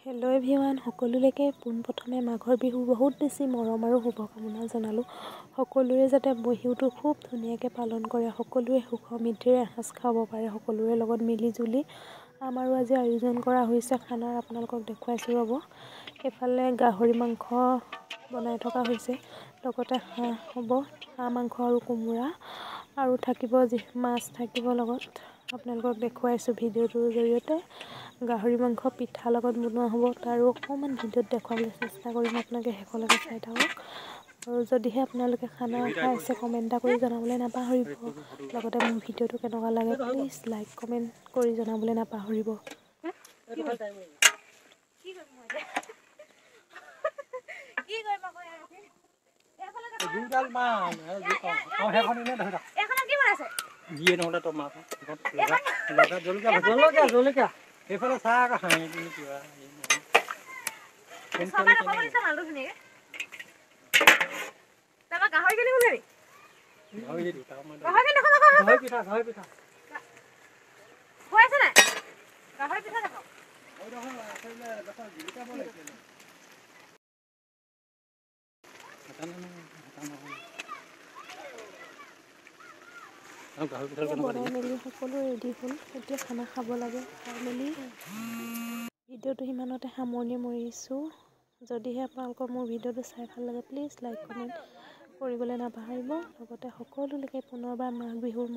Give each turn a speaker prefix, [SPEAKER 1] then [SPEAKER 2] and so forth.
[SPEAKER 1] Hello' everyone, সকলোলৈকে পোনপ্ৰথমে মাঘৰ বিহু বহুত বেছি মৰম আৰু শুভকামনা জনালোঁ। সকলোৰে যাতে বিহুটো খুব ধুনীয়াকৈ পালন কৰে, সকলোৱে সুখ সমৃদ্ধিৰে এসাঁজ খাব পাৰে সকলোৰে লগত মিলি জুলি। আমাৰো আজি আয়োজন কৰা হৈছে খানাৰ, আপোনালোকক দেখুৱাইছোঁ ৰ'ব। এইফালে গাহৰি মাংস বনাই থকা হৈছে, লগতে হাঁহ হ'ব, হাঁহ মাংস আৰু কোমোৰা, আৰু থাকিব মাছ থাকিব লগত। আপোনালোকক দেখুৱাইছোঁ ভিডিঅ'টোৰ জৰিয়তে। গাহৰি মাংস পিঠা লগত বনোৱা হ'ব, তাৰো অকণমান ভিডিঅ'ত দেখুৱাবলৈ চেষ্টা কৰিম, আপোনালোকে শেষলৈকে চাই থাকক। আৰু যদিহে আপোনালোকে খানা খাই আছে কমেণ্ট এটা কৰি জনাবলৈ নাপাহৰিব। লগতে মোৰ ভিডিঅ'টো কেনেকুৱা লাগে প্লিজ লাইক কমেণ্ট কৰি জনাবলৈ নাপাহৰিব।
[SPEAKER 2] এইফালে চাহ আকৌ হাঁহি কিবা
[SPEAKER 1] বনাই মেলি সকলো ৰেডি হ'ল, এতিয়া খানা খাব লাগে। খাই মেলি ভিডিঅ'টো সিমানতে সামৰণি মৰিছোঁ। যদিহে আপোনালোকৰ মোৰ ভিডিঅ'টো চাই ভাল লাগে প্লিজ লাইক কমেণ্ট কৰিবলৈ নাপাহৰিব। লগতে সকলোলৈকে পুনৰবাৰ মাঘ বিহুৰ